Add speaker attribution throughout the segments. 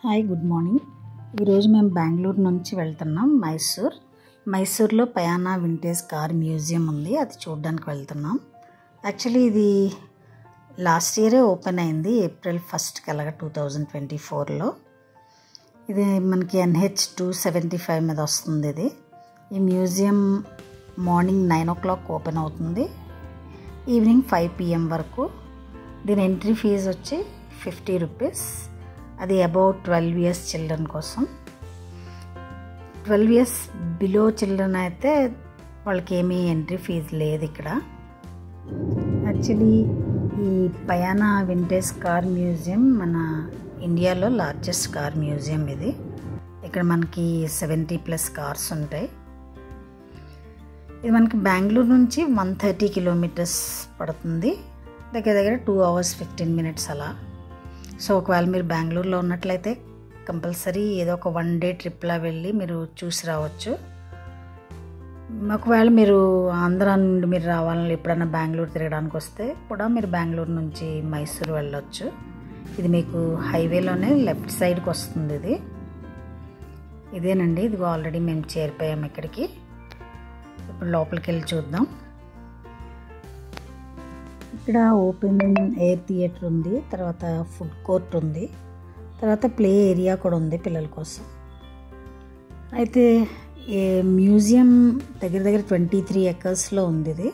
Speaker 1: Hi good morning. ఈరోజు మేము బెంగళూరు నుంచి వెళ్తున్నాం మైసూర్లో పయానా వింటేజ్ కార్ మ్యూజియం ఉంది, అది చూడడానికి వెళ్తున్నాం. యాక్చువల్లీ ఇది లాస్ట్ ఇయరే ఓపెన్ అయింది, April 1 కలగా 2024లో. ఇది మనకి NH 275 మీద వస్తుంది. ఈ మ్యూజియం మార్నింగ్ 9 o'clock ఓపెన్ అవుతుంది, ఈవినింగ్ 5 PM వరకు. దీని ఎంట్రీ ఫీజు వచ్చి 50 రూపీస్. అది అబౌట్ 12 years చిల్డ్రన్ కోసం. 12 years బిలో చిల్డ్రన్ అయితే వాళ్ళకి ఏమీ ఎంట్రీ ఫీజు లేదు ఇక్కడ. యాక్చువల్లీ ఈ పయానా వింటేజ్ కార్ మ్యూజియం మన ఇండియాలో లార్జెస్ట్ కార్ మ్యూజియం ఇది. ఇక్కడ మనకి 70+ కార్స్ ఉంటాయి. ఇది మనకి బెంగళూరు నుంచి 130 kilometers పడుతుంది, దగ్గర 2 hours 15 minutes అలా. సో ఒకవేళ మీరు బెంగళూరులో ఉన్నట్లయితే కంపల్సరీ ఏదో ఒక 1 day ట్రిప్లా వెళ్ళి మీరు చూసి రావచ్చు. ఒకవేళ మీరు ఆంధ్ర నుండి మీరు రావాలని ఎప్పుడైనా బెంగళూరు తిరగడానికి వస్తే కూడా మీరు బెంగళూరు నుంచి మైసూర్ వెళ్ళొచ్చు. ఇది మీకు హైవేలోనే లెఫ్ట్ సైడ్కి వస్తుంది. ఇదేనండి, ఇది ఆల్రెడీ మేము చేరిపోయాము ఇక్కడికి. ఇప్పుడు లోపలికి వెళ్ళి చూద్దాం. ఇక్కడ ఓపెన్ ఎయిర్ థియేటర్ ఉంది, తర్వాత ఫుడ్ కోర్ట్ ఉంది, తర్వాత ప్లే ఏరియా కూడా ఉంది పిల్లల కోసం. అయితే ఈ మ్యూజియం దగ్గర 23 acresలో ఉంది ఇది.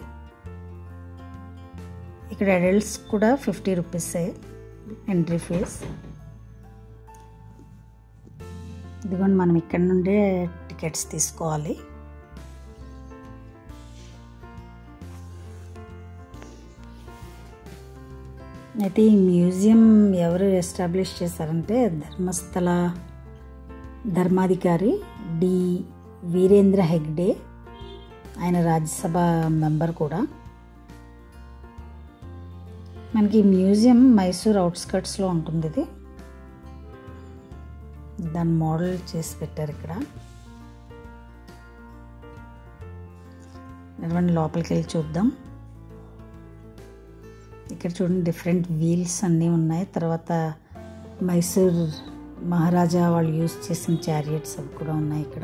Speaker 1: ఇక్కడ అడల్ట్స్ కూడా 50 rupees ఎంట్రీ ఫీజ్. ఇదిగోండి, మనం ఇక్కడ నుండే టికెట్స్ తీసుకోవాలి. అయితే ఈ మ్యూజియం ఎవరు ఎస్టాబ్లిష్ చేశారంటే ధర్మస్థల ధర్మాధికారి డి వీరేంద్ర హెగ్డే. ఆయన రాజ్యసభ మెంబర్ కూడా. మనకి మ్యూజియం మైసూర్ అవుట్స్కర్ట్స్లో ఉంటుంది. ఇది దాన్ని మోడల్ చేసి పెట్టారు ఇక్కడ. లోపలికి వెళ్ళి చూద్దాం. ఇక్కడ చూడండి, డిఫరెంట్ వీల్స్ అన్నీ ఉన్నాయి. తర్వాత మైసూర్ మహారాజా వాళ్ళు యూజ్ చేసిన చారియట్స్ అవి కూడా ఉన్నాయి ఇక్కడ.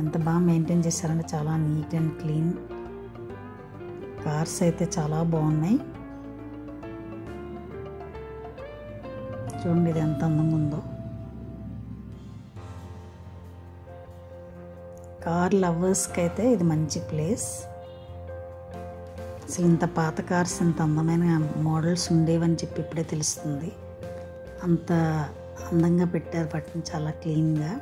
Speaker 1: ఎంత బాగా మెయింటైన్ చేశారంటే చాలా నీట్ అండ్ క్లీన్. కార్స్ అయితే చాలా బాగున్నాయి. చూడండి ఇది ఎంత అందంగా ఉందో. కార్ లవర్స్కి అయితే ఇది మంచి ప్లేస్. అసలు ఇంత పాత కార్స్, ఇంత అందమైన మోడల్స్ ఉండేవని చెప్పి ఇప్పుడే తెలుస్తుంది. అంత అందంగా పెట్టారు వాటిని, చాలా క్లీన్గా.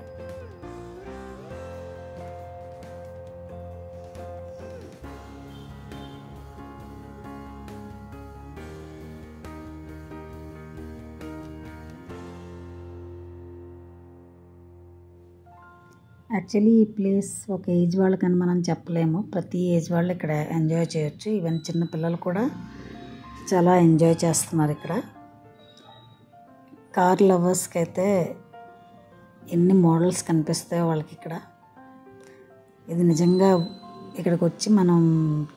Speaker 1: యాక్చువల్లీ ఈ ప్లేస్ ఒక ఏజ్ వాళ్ళకని మనం చెప్పలేము, ప్రతి ఏజ్ వాళ్ళు ఇక్కడ ఎంజాయ్ చేయొచ్చు. ఈవెన్ చిన్న పిల్లలు కూడా చాలా ఎంజాయ్ చేస్తున్నారు ఇక్కడ. కార్ లవర్స్కి అయితే ఎన్ని మోడల్స్ కనిపిస్తాయో వాళ్ళకి ఇక్కడ. ఇది నిజంగా ఇక్కడికి వచ్చి మనం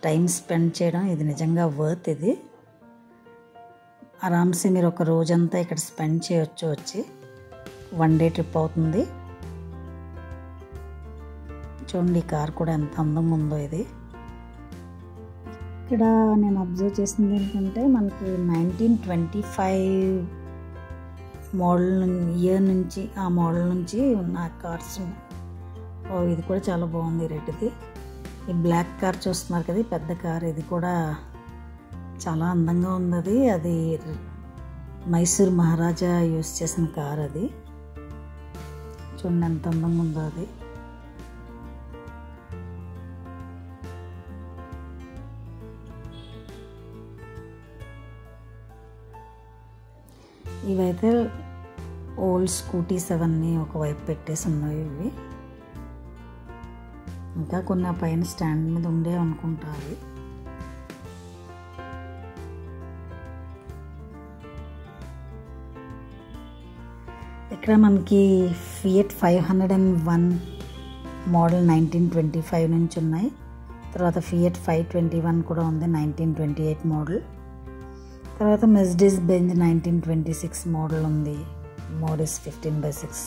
Speaker 1: టైం స్పెండ్ చేయడం ఇది నిజంగా వర్త్. ఇది ఆరామ్సే మీరు ఒక రోజంతా ఇక్కడ స్పెండ్ చేయొచ్చు. వచ్చి 1 day ట్రిప్ అవుతుంది. చూడండి, కార్ కూడా ఎంత అందంగా ఉందో. ఇది ఇక్కడ నేను అబ్జర్వ్ చేసింది ఏంటంటే మనకి 1925 మోడల్ ఇయర్ నుంచి, ఆ మోడల్ నుంచి ఉన్న కార్స్ ఉన్నాయి. ఇది కూడా చాలా బాగుంది. రెడ్ది ఈ బ్లాక్ కార్ చూస్తున్నారు కదా, పెద్ద కార్. ఇది కూడా చాలా అందంగా ఉంది. అది మైసూర్ మహారాజా యూజ్ చేసిన కార్. అది చూడండి ఎంత అందంగా ఉందో. అది ఇవైతే ఓల్డ్ స్కూటీస్ అవన్నీ ఒకవైపు పెట్టేసి ఉన్నాయి. ఇవి ఇంకా కొన్ని పైన స్టాండ్ మీద ఉండే అనుకుంటారు. ఇక్కడ మనకి ఫియట్ 501 మోడల్ 1925 నుంచి ఉన్నాయి. తర్వాత ఫియట్ 521 కూడా ఉంది, 1928 మోడల్. తర్వాత మెర్సిడీస్ బెంజ్ 1926 మోడల్ ఉంది. మోరిస్ 15/6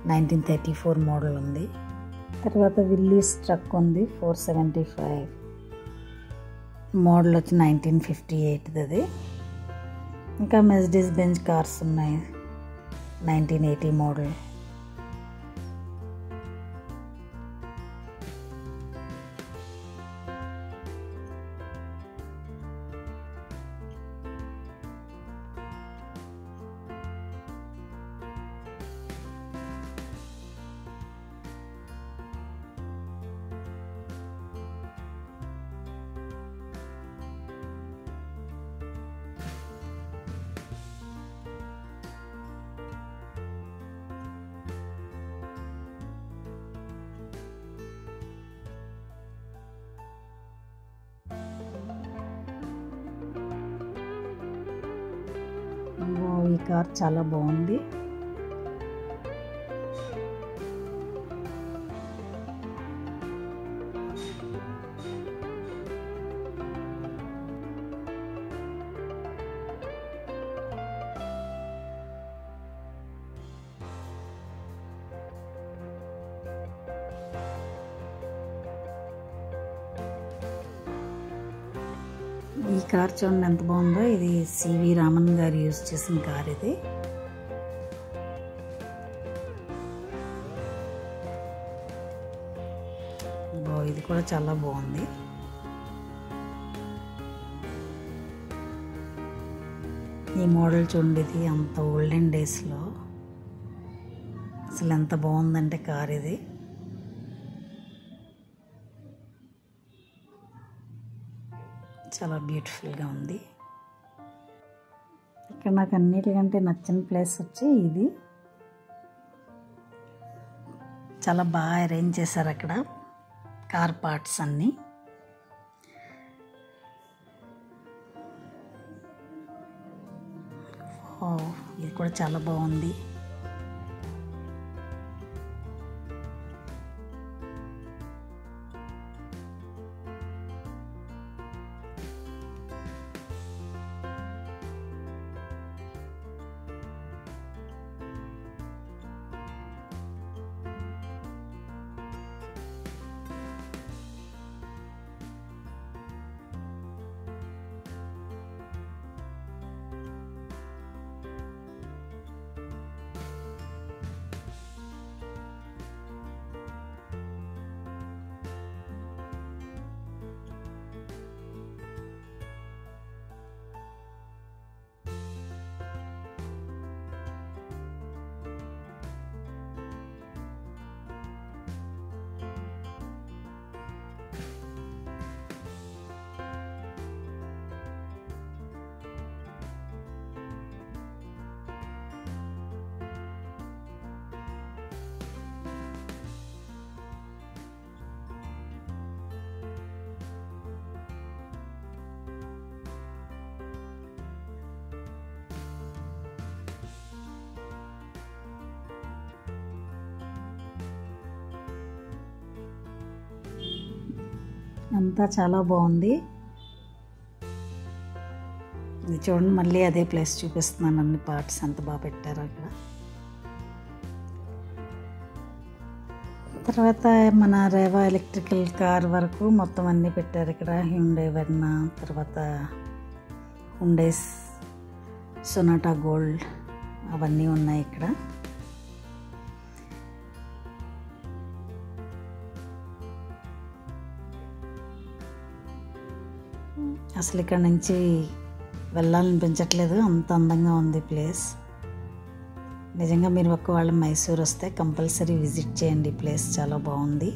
Speaker 1: 1934 మోడల్ ఉంది. తర్వాత విల్లీస్ ట్రక్ ఉంది 475 మోడల్ వచ్చి 1958 అది. ఇంకా మెర్సిడీస్ బెంజ్ కార్స్ ఉన్నాయి 1980 మోడల్. ఈ కార్ చాలా బాగుంది. ఈ కార్ చూడండి ఎంత బాగుందో. ఇది సివి రామన్ గారు యూజ్ చేసిన కార్ ఇది. ఇది కూడా చాలా బాగుంది. ఈ మోడల్ చూడండి, ఇది అంత ఓల్డెన్ డేస్లో అసలు ఎంత బాగుందంటే కార్ ఇది. చాలా బ్యూటిఫుల్గా ఉంది. ఇక్కడ నాకు అన్నిటికంటే నచ్చిన ప్లేస్ వచ్చి ఇది. చాలా బాగా అరేంజ్ చేశారు అక్కడ కార్ పార్ట్స్ అన్నీ. ఇది కూడా చాలా బాగుంది. అంతా చాలా బాగుంది. ఇది చూడండి, మళ్ళీ అదే ప్లేస్ చూపిస్తున్నాను. అన్ని పార్ట్స్ ఎంత బాగా పెట్టారు అక్కడ. తర్వాత మన రేవా ఎలక్ట్రికల్ కార్ వరకు మొత్తం అన్నీ పెట్టారు ఇక్కడ. హ్యుండై వెర్నా, తర్వాత హ్యుండై సొనాటా గోల్డ్ అవన్నీ ఉన్నాయి ఇక్కడ. అసలు ఇక్కడ నుంచి వెళ్ళాలనిపించట్లేదు, అంత అందంగా ఉంది ప్లేస్. నిజంగా మీరు ఒకవేళ మైసూర్ వస్తే కంపల్సరీ విజిట్ చేయండి. ప్లేస్ చాలా బాగుంది.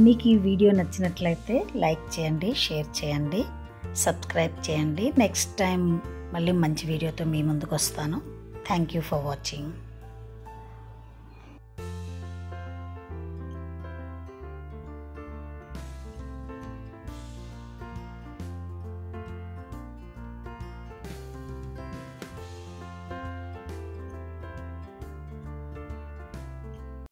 Speaker 1: మీకు ఈ వీడియో నచ్చినట్లయితే లైక్ చేయండి, షేర్ చేయండి, సబ్స్క్రైబ్ చేయండి. నెక్స్ట్ టైం మళ్ళీ మంచి వీడియోతో మీ ముందుకు వస్తాను. Thank you for watching.